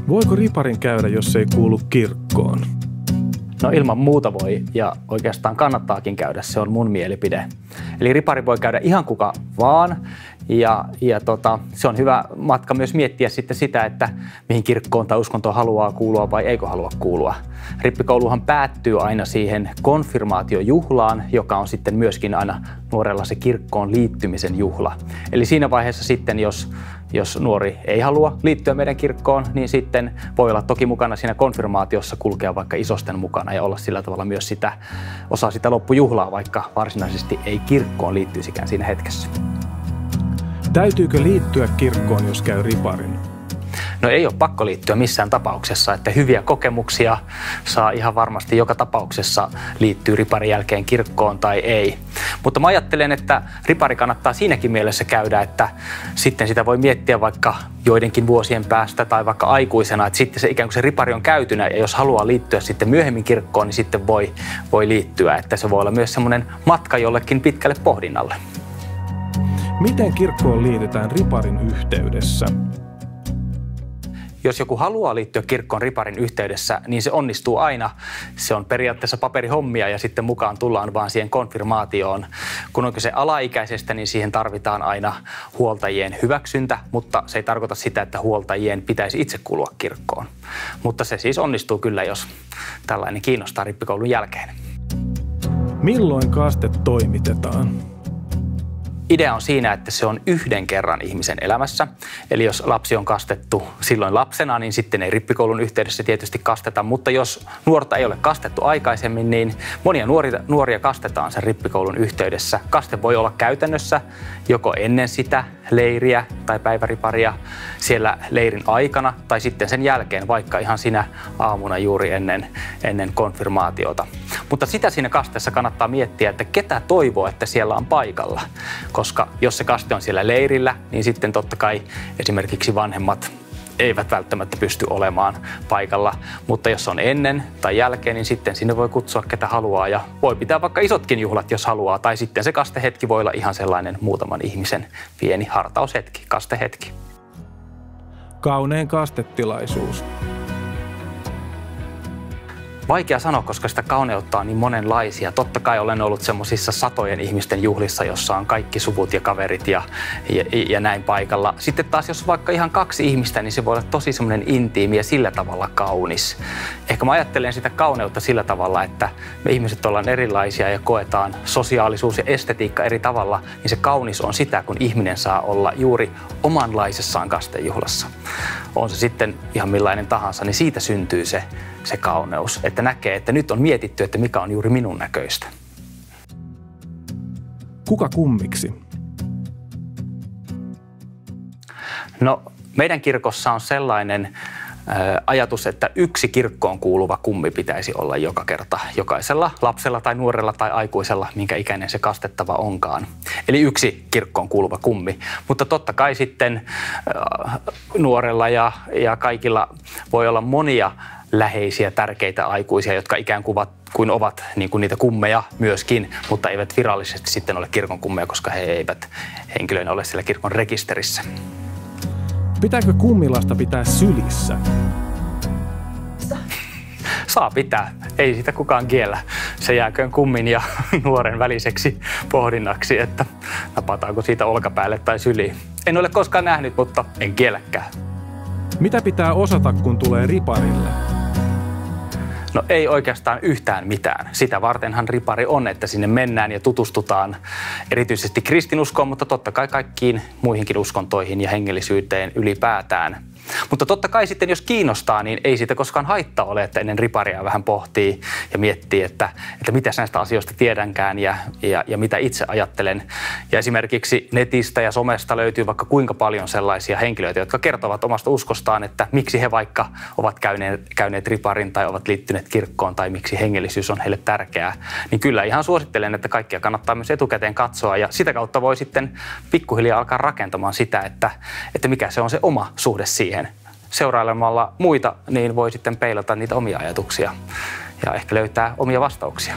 Voiko riparin käydä, jos ei kuulu kirkkoon? No ilman muuta voi ja oikeastaan kannattaakin käydä, se on mun mielipide. Eli ripari voi käydä ihan kuka vaan ja se on hyvä matka myös miettiä sitten sitä, että mihin kirkkoon tai uskontoon haluaa kuulua vai eikö halua kuulua. Rippikouluhan päättyy aina siihen konfirmaatiojuhlaan, joka on sitten myöskin aina nuorella se kirkkoon liittymisen juhla. Eli siinä vaiheessa sitten, jos nuori ei halua liittyä meidän kirkkoon, niin sitten voi olla toki mukana siinä konfirmaatiossa, kulkea vaikka isosten mukana ja olla sillä tavalla myös osa sitä loppujuhlaa, vaikka varsinaisesti ei kirkkoon liittyisikään siinä hetkessä. Täytyykö liittyä kirkkoon, jos käy riparin? No ei ole pakko liittyä missään tapauksessa, että hyviä kokemuksia saa ihan varmasti joka tapauksessa liittyy riparin jälkeen kirkkoon tai ei. Mutta mä ajattelen, että ripari kannattaa siinäkin mielessä käydä, että sitten sitä voi miettiä vaikka joidenkin vuosien päästä tai vaikka aikuisena, että sitten se ikään kuin se ripari on käytynä ja jos haluaa liittyä sitten myöhemmin kirkkoon, niin sitten voi liittyä, että se voi olla myös semmoinen matka jollekin pitkälle pohdinnalle. Miten kirkkoon liitytään riparin yhteydessä? Jos joku haluaa liittyä kirkkoon riparin yhteydessä, niin se onnistuu aina. Se on periaatteessa paperihommia ja sitten mukaan tullaan vaan siihen konfirmaatioon. Kun on kyse alaikäisestä, niin siihen tarvitaan aina huoltajien hyväksyntä, mutta se ei tarkoita sitä, että huoltajien pitäisi itse kuulua kirkkoon. Mutta se siis onnistuu kyllä, jos tällainen kiinnostaa rippikoulun jälkeen. Milloin kaste toimitetaan? Idea on siinä, että se on yhden kerran ihmisen elämässä. Eli jos lapsi on kastettu silloin lapsena, niin sitten ei rippikoulun yhteydessä tietysti kasteta. Mutta jos nuorta ei ole kastettu aikaisemmin, niin monia nuoria kastetaan sen rippikoulun yhteydessä. Kaste voi olla käytännössä joko ennen sitä leiriä tai päiväriparia siellä leirin aikana tai sitten sen jälkeen, vaikka ihan sinä aamuna juuri ennen konfirmaatiota. Mutta sitä siinä kasteessa kannattaa miettiä, että ketä toivoo, että siellä on paikalla. Koska jos se kaste on siellä leirillä, niin sitten totta kai esimerkiksi vanhemmat eivät välttämättä pysty olemaan paikalla. Mutta jos on ennen tai jälkeen, niin sitten sinne voi kutsua ketä haluaa ja voi pitää vaikka isotkin juhlat, jos haluaa. Tai sitten se kastehetki voi olla ihan sellainen muutaman ihmisen pieni hartaushetki, kastehetki. Kaunein kastetilaisuus. Vaikea sanoa, koska sitä kauneutta on niin monenlaisia. Totta kai olen ollut semmoisissa satojen ihmisten juhlissa, jossa on kaikki suvut ja kaverit ja näin paikalla. Sitten taas jos vaikka ihan 2 ihmistä, niin se voi olla tosi semmoinen intiimi ja sillä tavalla kaunis. Ehkä mä ajattelen sitä kauneutta sillä tavalla, että me ihmiset ollaan erilaisia ja koetaan sosiaalisuus ja estetiikka eri tavalla, niin se kaunis on sitä, kun ihminen saa olla juuri omanlaisessaan kastejuhlassa. On se sitten ihan millainen tahansa, niin siitä syntyy se kauneus, että näkee, että nyt on mietitty, että mikä on juuri minun näköistä. Kuka kummiksi? No, meidän kirkossa on sellainen ajatus, että yksi kirkkoon kuuluva kummi pitäisi olla joka kerta jokaisella lapsella tai nuorella tai aikuisella, minkä ikäinen se kastettava onkaan. Eli yksi kirkkoon kuuluva kummi. Mutta totta kai sitten nuorella ja kaikilla voi olla monia läheisiä, tärkeitä aikuisia, jotka ikään kuin ovat niin kuin niitä kummeja myöskin, mutta eivät virallisesti sitten ole kirkon kummeja, koska he eivät henkilöinä ole siellä kirkon rekisterissä. Pitääkö kummilasta pitää sylissä? Saa pitää. Ei sitä kukaan kiellä. Se jääköön kummin ja nuoren väliseksi pohdinnaksi, että napataanko siitä olkapäälle tai syliin. En ole koskaan nähnyt, mutta en kielläkään. Mitä pitää osata, kun tulee riparille? No ei oikeastaan yhtään mitään. Sitä vartenhan ripari on, että sinne mennään ja tutustutaan erityisesti kristinuskoon, mutta totta kai kaikkiin muihinkin uskontoihin ja hengellisyyteen ylipäätään. Mutta totta kai sitten, jos kiinnostaa, niin ei siitä koskaan haittaa ole, että ennen riparia vähän pohtii ja miettii, että mitä näistä asioista tiedänkään ja mitä itse ajattelen. Ja esimerkiksi netistä ja somesta löytyy vaikka kuinka paljon sellaisia henkilöitä, jotka kertovat omasta uskostaan, että miksi he vaikka ovat käyneet riparin tai ovat liittyneet kirkkoon tai miksi hengellisyys on heille tärkeää. Niin kyllä ihan suosittelen, että kaikkia kannattaa myös etukäteen katsoa ja sitä kautta voi sitten pikkuhiljaa alkaa rakentamaan sitä, että mikä se on se oma suhde siihen. Seurailemalla muita, niin voi sitten peilata niitä omia ajatuksia ja ehkä löytää omia vastauksia.